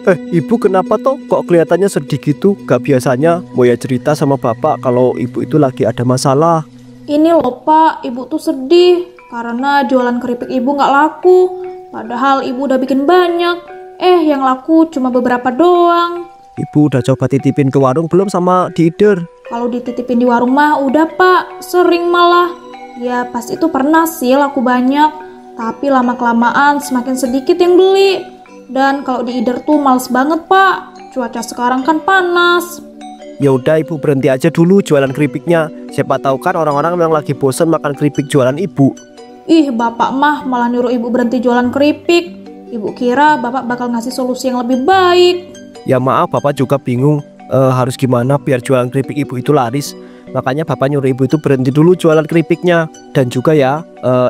Ibu kenapa toh kok kelihatannya sedih gitu? Gak biasanya Moya cerita sama bapak kalau ibu itu lagi ada masalah. Ini loh Pak, ibu tuh sedih karena jualan keripik ibu nggak laku. Padahal ibu udah bikin banyak. Yang laku cuma beberapa doang. Ibu udah coba titipin ke warung belum sama Dider? Kalau dititipin di warung mah udah Pak, sering malah. Ya pas itu pernah sih laku banyak, tapi lama-kelamaan semakin sedikit yang beli. Dan kalau di Ider tuh males banget Pak, cuaca sekarang kan panas. Ya udah ibu berhenti aja dulu jualan keripiknya. Siapa tahu kan orang-orang memang lagi bosan makan keripik jualan ibu. Ih bapak mah malah nyuruh ibu berhenti jualan keripik. Ibu kira bapak bakal ngasih solusi yang lebih baik. Ya maaf bapak juga bingung harus gimana biar jualan keripik ibu itu laris. Makanya bapak nyuruh ibu itu berhenti dulu jualan keripiknya. Dan juga ya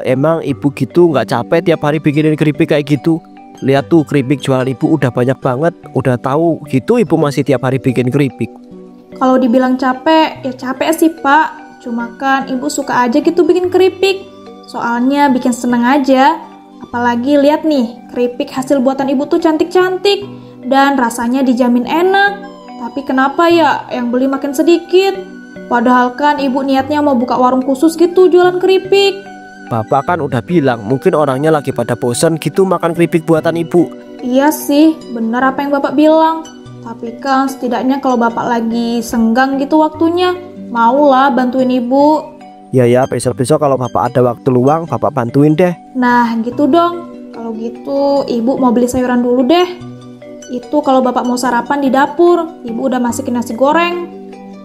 emang ibu gitu nggak capek tiap hari bikinin keripik kayak gitu. Lihat tuh keripik jualan ibu udah banyak banget. Udah tahu gitu ibu masih tiap hari bikin keripik. Kalau dibilang capek, ya capek sih Pak. Cuma kan ibu suka aja gitu bikin keripik. Soalnya bikin seneng aja. Apalagi lihat nih, keripik hasil buatan ibu tuh cantik-cantik. Dan rasanya dijamin enak. Tapi kenapa ya yang beli makin sedikit? Padahal kan ibu niatnya mau buka warung khusus gitu jualan keripik. Bapak kan udah bilang mungkin orangnya lagi pada bosan gitu makan keripik buatan ibu. Iya sih, benar apa yang bapak bilang. Tapi kan setidaknya kalau bapak lagi senggang gitu waktunya, maulah bantuin ibu. Ya besok-besok kalau bapak ada waktu luang bapak bantuin deh. Nah gitu dong. Kalau gitu ibu mau beli sayuran dulu deh. Itu kalau bapak mau sarapan di dapur, ibu udah masukin nasi goreng.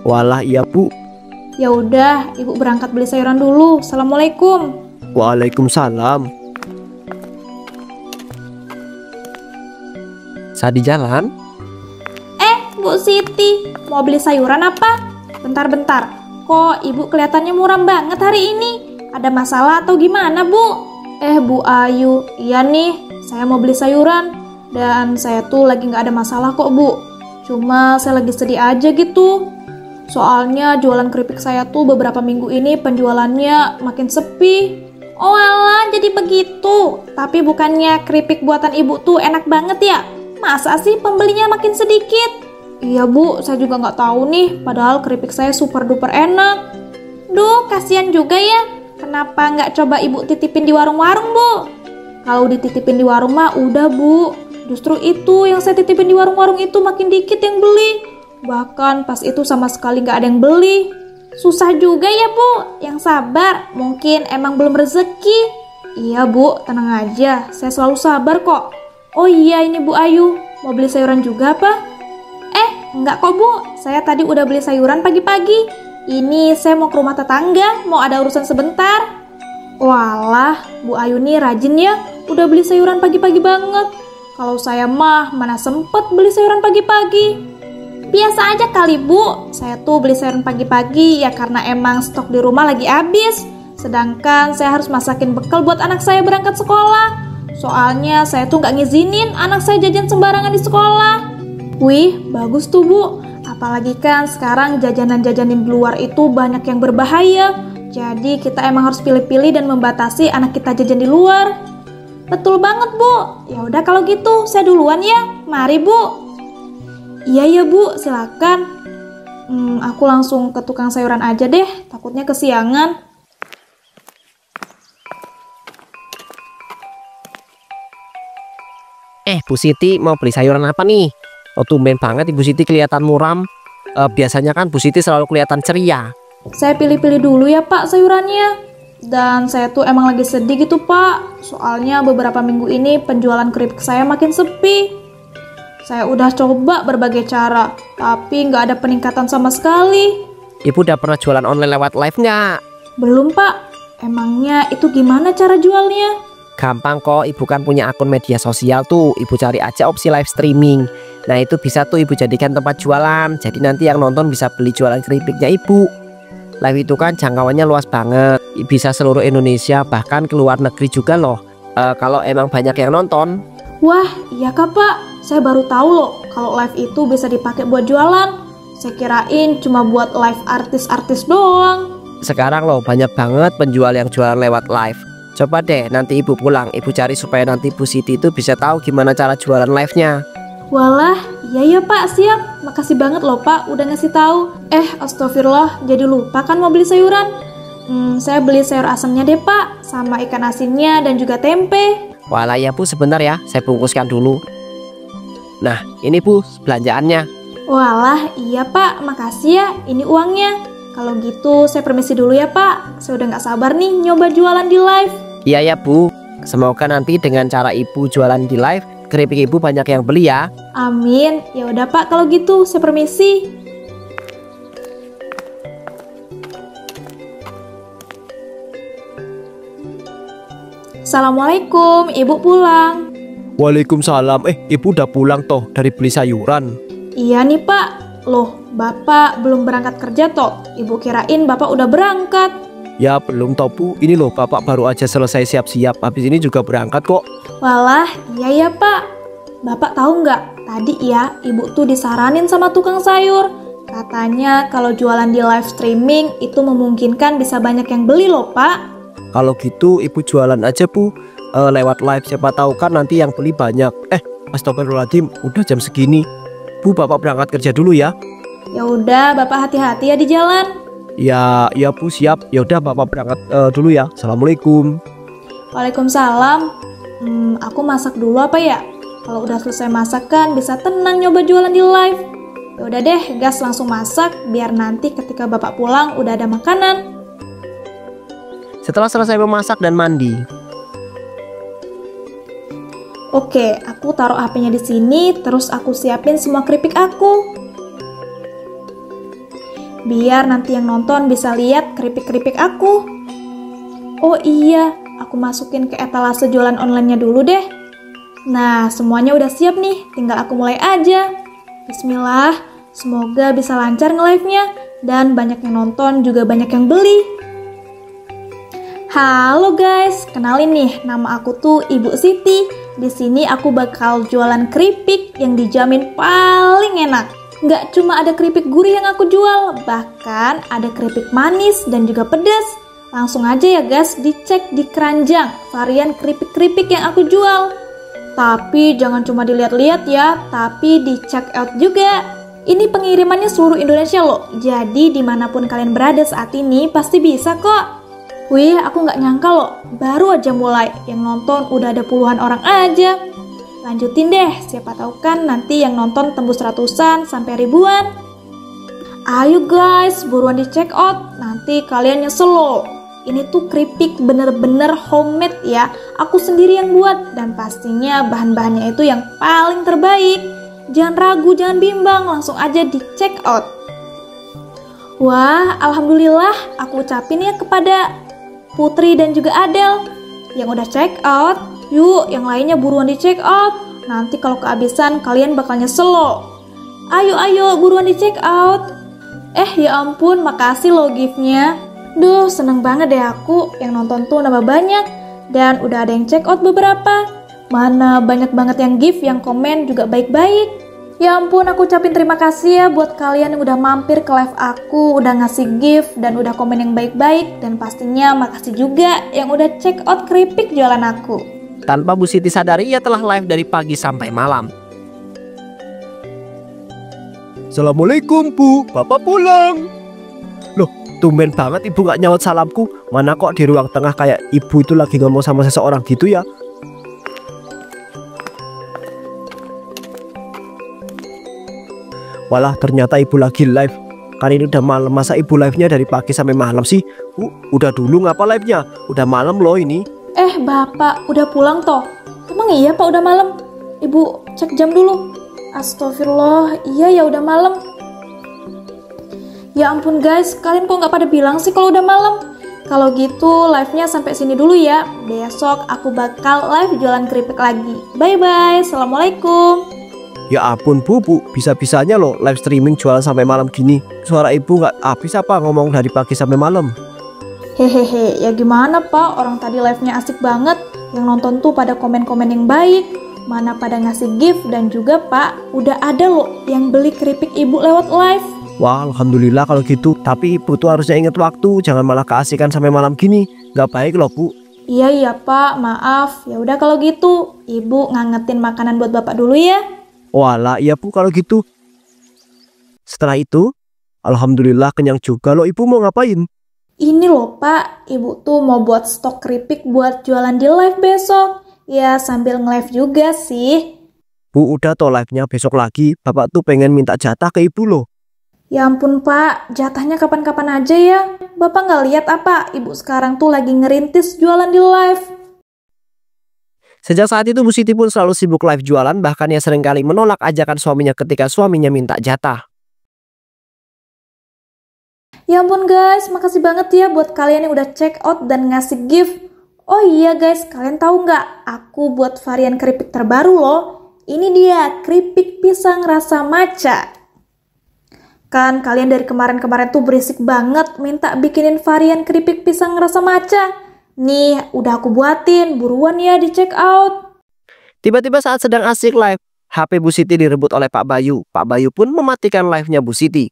Walah iya bu. Ya udah, ibu berangkat beli sayuran dulu. Assalamualaikum. Waalaikumsalam. Saat di jalan, Bu Siti, mau beli sayuran apa? Bentar-bentar, kok ibu kelihatannya muram banget hari ini? Ada masalah atau gimana Bu? Bu Ayu, iya nih, saya mau beli sayuran. Dan saya tuh lagi gak ada masalah kok Bu. Cuma saya lagi sedih aja gitu. Soalnya jualan keripik saya tuh beberapa minggu ini penjualannya makin sepi. Oh alah, jadi begitu. Tapi bukannya keripik buatan ibu tuh enak banget ya? Masa sih pembelinya makin sedikit? Iya Bu, saya juga nggak tahu nih. Padahal keripik saya super duper enak. Duh, kasihan juga ya. Kenapa nggak coba ibu titipin di warung-warung Bu? Kalau dititipin di warung mah udah Bu. Justru itu yang saya titipin di warung-warung itu makin dikit yang beli. Bahkan pas itu sama sekali nggak ada yang beli. Susah juga ya Bu, yang sabar. Mungkin emang belum rezeki. Iya Bu, tenang aja. Saya selalu sabar kok. Oh iya ini Bu Ayu, mau beli sayuran juga apa? Enggak kok Bu, saya tadi udah beli sayuran pagi-pagi. Ini saya mau ke rumah tetangga, mau ada urusan sebentar. Walah, Bu Ayu nih rajin ya, udah beli sayuran pagi-pagi banget. Kalau saya mah mana sempet beli sayuran pagi-pagi. Biasa aja kali Bu, saya tuh beli sayuran pagi-pagi ya karena emang stok di rumah lagi habis. Sedangkan saya harus masakin bekal buat anak saya berangkat sekolah. Soalnya saya tuh nggak ngizinin anak saya jajan sembarangan di sekolah. Wih, bagus tuh Bu. Apalagi kan sekarang jajanan-jajanin di luar itu banyak yang berbahaya. Jadi kita emang harus pilih-pilih dan membatasi anak kita jajan di luar. Betul banget Bu. Ya udah kalau gitu saya duluan ya. Mari Bu. Iya ya Bu, silakan. Aku langsung ke tukang sayuran aja deh. Takutnya kesiangan. Bu Siti mau beli sayuran apa nih? Oh tumben banget Ibu Siti kelihatan muram. Biasanya kan Bu Siti selalu kelihatan ceria. Saya pilih-pilih dulu ya Pak sayurannya. Dan saya tuh emang lagi sedih gitu Pak. Soalnya beberapa minggu ini penjualan keripik saya makin sepi. Saya udah coba berbagai cara, tapi nggak ada peningkatan sama sekali. Ibu udah pernah jualan online lewat live nggak? Belum Pak. Emangnya itu gimana cara jualnya? Gampang kok, Ibu kan punya akun media sosial tuh. Ibu cari aja opsi live streaming. Nah itu bisa tuh Ibu jadikan tempat jualan. Jadi nanti yang nonton bisa beli jualan keripiknya Ibu. Live itu kan jangkauannya luas banget. Bisa seluruh Indonesia, bahkan ke luar negeri juga loh. Kalau emang banyak yang nonton. Wah iya kak Pak, saya baru tahu loh kalau live itu bisa dipakai buat jualan. Saya kirain cuma buat live artis-artis doang. Sekarang loh banyak banget penjual yang jualan lewat live. Coba deh nanti Ibu pulang, Ibu cari supaya nanti Bu Siti itu bisa tahu gimana cara jualan live-nya. Walah, iya ya Pak, siap. Makasih banget loh Pak udah ngasih tahu. Astagfirullah, jadi lupa kan mau beli sayuran. Saya beli sayur asemnya deh Pak, sama ikan asinnya dan juga tempe. Walah ya Bu, sebentar ya, saya bungkuskan dulu. Nah, ini Bu, belanjaannya. Walah, iya Pak, makasih ya, ini uangnya. Kalau gitu saya permisi dulu ya Pak, saya udah gak sabar nih nyoba jualan di live. Iya ya Bu, semoga nanti dengan cara Ibu jualan di live, keripik Ibu banyak yang beli ya. Amin, ya udah Pak kalau gitu, saya permisi. Assalamualaikum, Ibu pulang. Waalaikumsalam. Ibu udah pulang toh dari beli sayuran? Iya nih Pak. Loh, Bapak belum berangkat kerja toh? Ibu kirain Bapak udah berangkat. Ya belum toh Bu, ini loh Bapak baru aja selesai siap-siap, habis ini juga berangkat kok. Walah, iya ya Pak. Bapak tahu nggak? Tadi ya, Ibu tuh disaranin sama tukang sayur. Katanya kalau jualan di live streaming itu memungkinkan bisa banyak yang beli loh Pak. Kalau gitu Ibu jualan aja Bu, lewat live, siapa tahu kan nanti yang beli banyak. Astagfirullahaladzim, udah jam segini. Bu, Bapak berangkat kerja dulu ya. Ya udah, Bapak hati-hati ya di jalan. Ya Bu, siap. Ya udah Bapak berangkat dulu ya. Assalamualaikum. Waalaikumsalam. Aku masak dulu apa ya? Kalau udah selesai masak kan bisa tenang nyoba jualan di live. Ya udah deh, gas langsung masak biar nanti ketika Bapak pulang udah ada makanan. Setelah selesai memasak dan mandi. Oke, aku taruh HP-nya di sini, terus aku siapin semua keripik aku. Biar nanti yang nonton bisa lihat keripik-keripik aku. Oh iya, aku masukin ke etalase jualan online-nya dulu deh. Nah, semuanya udah siap nih, tinggal aku mulai aja. Bismillah, semoga bisa lancar nge-live-nya dan banyak yang nonton juga banyak yang beli. Halo guys, kenalin nih, nama aku tuh Ibu Siti. Di sini aku bakal jualan keripik yang dijamin paling enak. Nggak cuma ada keripik gurih yang aku jual, bahkan ada keripik manis dan juga pedas. Langsung aja ya guys, dicek di keranjang varian keripik-keripik yang aku jual. Tapi jangan cuma dilihat-lihat ya, tapi di check out juga. Ini pengirimannya seluruh Indonesia loh, jadi dimanapun kalian berada saat ini pasti bisa kok. Wih, aku nggak nyangka loh, baru aja mulai, yang nonton udah ada puluhan orang aja. Lanjutin deh, siapa tahu kan nanti yang nonton tembus ratusan sampai ribuan. Ayo guys, buruan di check out, nanti kalian nyesel loh. Ini tuh keripik bener-bener homemade ya, aku sendiri yang buat, dan pastinya bahan-bahannya itu yang paling terbaik. Jangan ragu, jangan bimbang, langsung aja di check out. Wah, alhamdulillah, aku ucapin ya kepada Putri dan juga Adel yang udah check out. Yuk, yang lainnya buruan di check out. Nanti kalau kehabisan kalian bakal nyesel loh. Ayo, buruan di check out. Ya ampun, makasih loh gift-nya. Duh, seneng banget deh aku. Yang nonton tuh nambah banyak. Dan udah ada yang check out beberapa. Mana banyak banget yang gift, yang komen juga baik-baik. Ya ampun, aku ucapin terima kasih ya buat kalian yang udah mampir ke live aku, udah ngasih gift dan udah komen yang baik-baik, dan pastinya makasih juga yang udah check out keripik jualan aku. Tanpa Bu Siti sadari, ia telah live dari pagi sampai malam. Assalamualaikum Bu, Bapak pulang. Loh, tumben banget Ibu gak nyaut salamku. Mana kok di ruang tengah kayak Ibu itu lagi ngomong sama seseorang gitu ya. Walah, ternyata Ibu lagi live. Kan ini udah malam, masa Ibu live-nya dari pagi sampai malam sih? Udah dulu ngapa live-nya? Udah malam loh ini. Bapak udah pulang toh? Emang iya Pak udah malam? Ibu cek jam dulu. Astagfirullah, iya ya udah malam. Ya ampun guys, kalian kok nggak pada bilang sih kalau udah malam? Kalau gitu live-nya sampai sini dulu ya. Besok aku bakal live jualan keripik lagi. Bye-bye, assalamualaikum. Ya ampun Bu, bisa-bisanya loh live streaming jualan sampai malam gini. Suara Ibu nggak habis apa ngomong dari pagi sampai malam? Hehehe, ya gimana Pak, orang tadi live-nya asik banget. Yang nonton tuh pada komen-komen yang baik, mana pada ngasih gift, dan juga Pak, udah ada loh yang beli keripik Ibu lewat live. Wah, alhamdulillah kalau gitu. Tapi Ibu tuh harusnya inget waktu, jangan malah keasikan sampai malam gini. Nggak baik loh Bu. Iya Pak, maaf. Ya udah kalau gitu, Ibu ngangetin makanan buat Bapak dulu ya. Walah, iya Bu kalau gitu. Setelah itu, alhamdulillah kenyang juga loh. Ibu mau ngapain? Ini loh Pak, Ibu tuh mau buat stok keripik buat jualan di live besok. Ya sambil nge-live juga sih. Bu, udah toh live-nya besok lagi. Bapak tuh pengen minta jatah ke Ibu loh. Ya ampun Pak, jatahnya kapan-kapan aja ya. Bapak nggak lihat apa, Ibu sekarang tuh lagi ngerintis jualan di live. Sejak saat itu Bu Siti pun selalu sibuk live jualan. Bahkan ia seringkali menolak ajakan suaminya ketika suaminya minta jatah. Ya ampun guys, makasih banget ya buat kalian yang udah check out dan ngasih gift. Oh iya guys, kalian tahu nggak? Aku buat varian keripik terbaru loh. Ini dia, keripik pisang rasa matcha. Kan kalian dari kemarin-kemarin tuh berisik banget minta bikinin varian keripik pisang rasa matcha. Nih, udah aku buatin, buruan ya di check out. Tiba-tiba saat sedang asik live, HP Bu Siti direbut oleh Pak Bayu. Pak Bayu pun mematikan live-nya Bu Siti.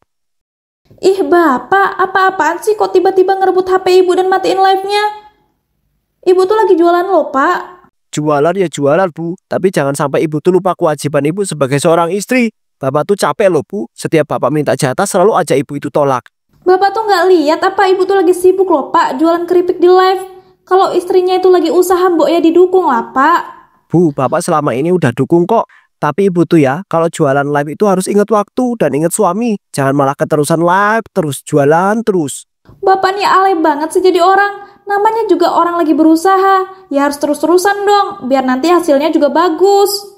Ih bapak, apa-apaan sih kok tiba-tiba ngerebut HP ibu dan matiin live-nya? Ibu tuh lagi jualan loh pak. Jualan ya jualan Bu, tapi jangan sampai Ibu tuh lupa kewajiban Ibu sebagai seorang istri. Bapak tuh capek loh Bu, setiap Bapak minta jatah selalu aja Ibu itu tolak. Bapak tuh nggak lihat apa ibu tuh lagi sibuk loh pak jualan keripik di live. Kalau istrinya itu lagi usaha mbok ya didukung lah pak. Bu, Bapak selama ini udah dukung kok. Tapi Ibu tuh ya, kalau jualan live itu harus ingat waktu dan ingat suami. Jangan malah keterusan live, terus jualan terus. Bapak nih alay banget sih jadi orang. Namanya juga orang lagi berusaha. Ya harus terus-terusan dong, biar nanti hasilnya juga bagus.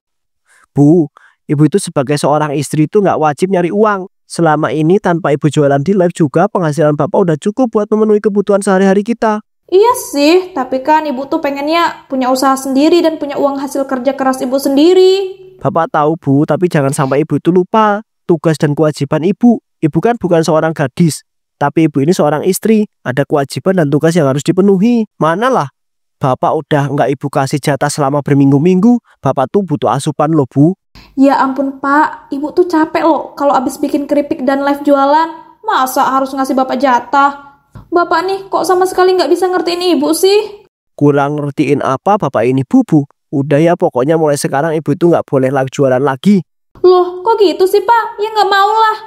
Bu, Ibu itu sebagai seorang istri itu nggak wajib nyari uang. Selama ini tanpa Ibu jualan di live juga penghasilan Bapak udah cukup buat memenuhi kebutuhan sehari-hari kita. Iya sih, tapi kan ibu tuh pengennya punya usaha sendiri dan punya uang hasil kerja keras ibu sendiri. Bapak tahu Bu, tapi jangan sampai Ibu itu lupa tugas dan kewajiban Ibu. Ibu kan bukan seorang gadis, tapi Ibu ini seorang istri. Ada kewajiban dan tugas yang harus dipenuhi. Manalah, Bapak udah nggak Ibu kasih jatah selama berminggu-minggu. Bapak tuh butuh asupan loh Bu. Ya ampun pak, ibu tuh capek loh kalau abis bikin keripik dan live jualan. Masa harus ngasih bapak jatah? Bapak nih kok sama sekali nggak bisa ngertiin ibu sih? Kurang ngertiin apa Bapak ini Bu? Udah ya, pokoknya mulai sekarang Ibu itu nggak boleh live jualan lagi. Loh kok gitu sih pak? Ya nggak mau lah.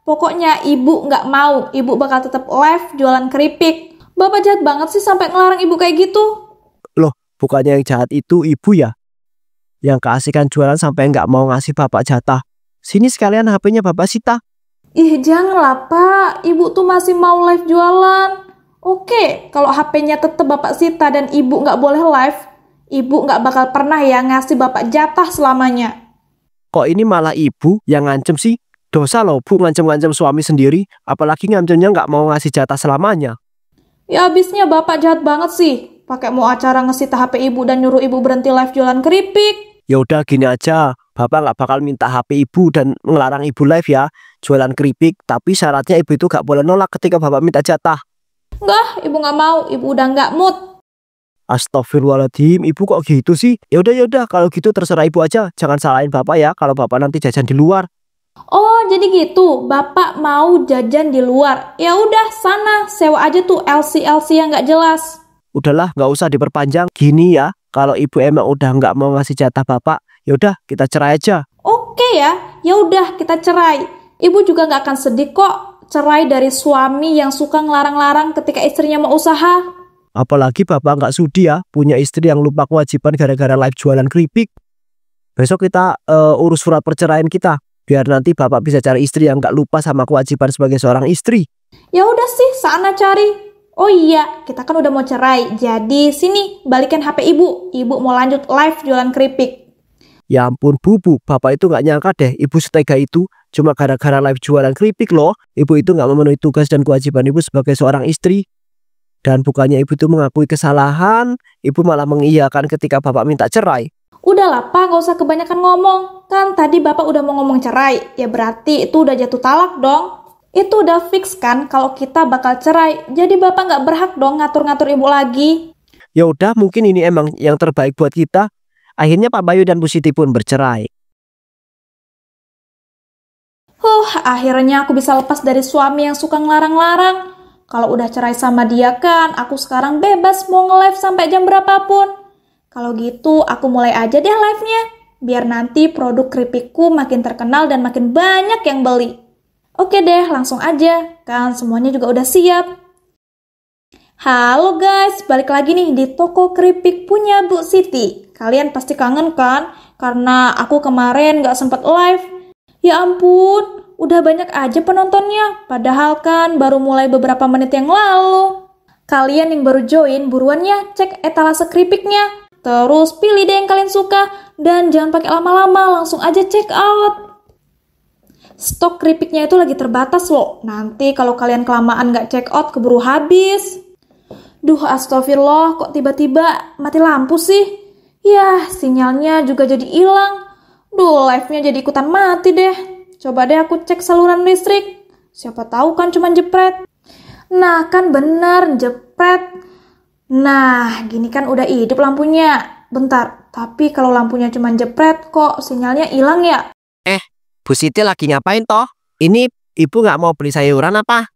Pokoknya ibu nggak mau, ibu bakal tetap live jualan keripik. Bapak jahat banget sih sampai ngelarang ibu kayak gitu. Loh, bukannya yang jahat itu Ibu ya? Yang keasikan jualan sampai nggak mau ngasih Bapak jatah. Sini sekalian HP-nya Bapak sita. Ih janganlah pak, ibu tuh masih mau live jualan. Oke, kalau HP-nya tetap bapak sita dan ibu nggak boleh live, ibu nggak bakal pernah ya ngasih bapak jatah selamanya. Kok ini malah Ibu yang ngancem sih? Dosa loh Bu ngancem-ngancem suami sendiri. Apalagi ngancemnya nggak mau ngasih jatah selamanya. Ya abisnya bapak jahat banget sih. Pakai mau acara ngesita HP ibu dan nyuruh ibu berhenti live jualan keripik. Ya udah gini aja, Bapak nggak bakal minta HP Ibu dan ngelarang Ibu live ya jualan keripik. Tapi syaratnya Ibu itu nggak boleh nolak ketika Bapak minta jatah. Enggak, ibu nggak mau. Ibu udah nggak mood. Astagfirullahaladzim, Ibu kok gitu sih? Ya udah, kalau gitu terserah Ibu aja. Jangan salahin Bapak ya kalau Bapak nanti jajan di luar. Oh, jadi gitu. Bapak mau jajan di luar. Ya udah, sana sewa aja tuh LC yang nggak jelas. Udahlah, nggak usah diperpanjang. Gini ya, kalau Ibu emang udah nggak mau ngasih jatah Bapak, ya udah kita cerai aja. Oke ya udah kita cerai. Ibu juga nggak akan sedih kok cerai dari suami yang suka ngelarang-larang ketika istrinya mau usaha. Apalagi Bapak nggak sudi ya punya istri yang lupa kewajiban gara-gara live jualan keripik. Besok kita urus surat perceraian kita, biar nanti Bapak bisa cari istri yang nggak lupa sama kewajiban sebagai seorang istri. Ya udah sih, sana cari. Oh iya, kita kan udah mau cerai. Jadi sini balikin HP ibu. Ibu mau lanjut live jualan keripik. Ya ampun Bu, Bapak itu nggak nyangka deh Ibu setega itu. Cuma gara-gara live jualan keripik loh, Ibu itu nggak memenuhi tugas dan kewajiban Ibu sebagai seorang istri. Dan bukannya Ibu itu mengakui kesalahan, Ibu malah mengiyakan ketika Bapak minta cerai. Udahlah Pak, gak usah kebanyakan ngomong. Kan tadi Bapak udah mau ngomong cerai. Ya berarti itu udah jatuh talak dong. Itu udah fix kan kalau kita bakal cerai. Jadi Bapak nggak berhak dong ngatur-ngatur Ibu lagi. Ya udah, mungkin ini emang yang terbaik buat kita. Akhirnya Pak Bayu dan Bu Siti pun bercerai. Akhirnya aku bisa lepas dari suami yang suka ngelarang-larang. Kalau udah cerai sama dia kan, aku sekarang bebas mau nge-live sampai jam berapapun. Kalau gitu, aku mulai aja deh live-nya. biar nanti produk keripikku makin terkenal dan makin banyak yang beli. Oke deh, langsung aja, kan semuanya juga udah siap. Halo guys, balik lagi nih di toko keripik punya Bu Siti. Kalian pasti kangen kan? Karena aku kemarin gak sempat live. Ya ampun, udah banyak aja penontonnya. Padahal kan baru mulai beberapa menit yang lalu. Kalian yang baru join, buruan ya cek etalase keripiknya. Terus pilih deh yang kalian suka. Dan jangan pakai lama-lama, langsung aja check out. Stok keripiknya itu lagi terbatas loh. Nanti kalau kalian kelamaan gak check out, keburu habis. Duh, astagfirullah, kok tiba-tiba mati lampu sih? Yah, sinyalnya juga jadi hilang. Duh, live-nya jadi ikutan mati deh. Coba deh aku cek saluran listrik. Siapa tahu kan cuma jepret. Nah, kan bener, jepret. Nah, gini kan udah hidup lampunya. Bentar, tapi kalau lampunya cuma jepret, kok sinyalnya hilang ya? Bu Siti lagi ngapain toh? Ini ibu nggak mau beli sayuran apa?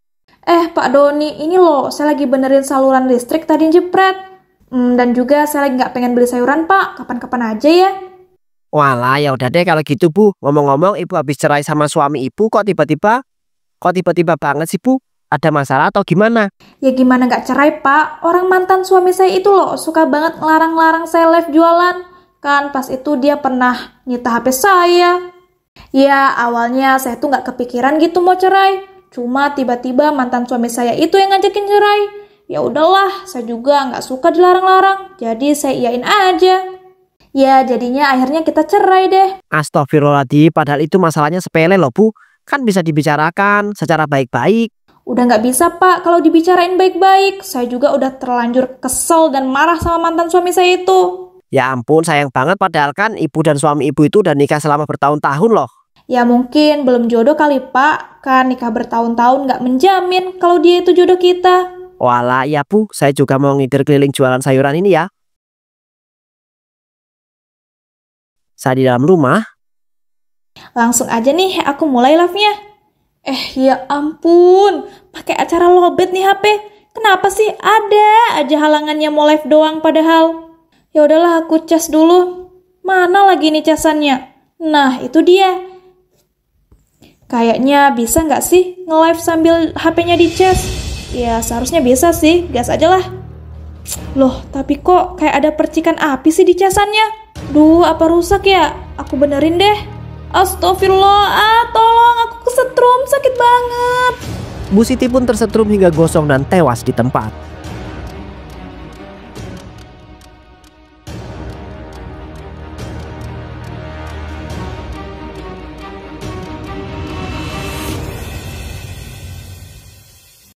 Pak Doni, ini loh, saya lagi benerin saluran listrik tadi jepret. Dan juga saya lagi nggak pengen beli sayuran, Pak. Kapan-kapan aja ya. Walah, ya udah deh kalau gitu Bu. Ngomong-ngomong, ibu habis cerai sama suami ibu kok tiba-tiba banget sih Bu? Ada masalah atau gimana? Ya gimana nggak cerai, Pak? Orang mantan suami saya itu loh, suka banget ngelarang-larang saya live jualan. Kan pas itu dia pernah nyita HP saya. Ya, awalnya saya tuh nggak kepikiran gitu mau cerai. Cuma tiba-tiba mantan suami saya itu yang ngajakin cerai. Ya udahlah, saya juga nggak suka dilarang-larang. Jadi saya iyain aja. Ya, jadinya akhirnya kita cerai deh. Astagfirullahaladzim, padahal itu masalahnya sepele loh Bu. Kan bisa dibicarakan secara baik-baik. Udah nggak bisa, Pak, kalau dibicarain baik-baik. Saya juga udah terlanjur kesel dan marah sama mantan suami saya itu. Ya ampun, sayang banget padahal kan ibu dan suami ibu itu udah nikah selama bertahun-tahun loh. Ya mungkin belum jodoh kali, Pak. Kan nikah bertahun-tahun nggak menjamin kalau dia itu jodoh kita. Walah, ya Bu, saya juga mau ngider keliling jualan sayuran ini ya. Saya di dalam rumah. Langsung aja nih, aku mulai live-nya. Ya ampun, pakai acara lowbat nih HP. Kenapa sih ada aja halangannya mau live doang padahal? Ya udahlah, aku cas dulu. Mana lagi nih casannya? Nah, itu dia. Kayaknya bisa nggak sih nge-live sambil HP-nya dicas? Ya seharusnya bisa sih, gas aja lah. Loh, tapi kok kayak ada percikan api sih di casannya? Duh, apa rusak ya? Aku benerin deh. Astagfirullah, tolong, aku kesetrum, sakit banget. Bu Siti pun tersetrum hingga gosong dan tewas di tempat.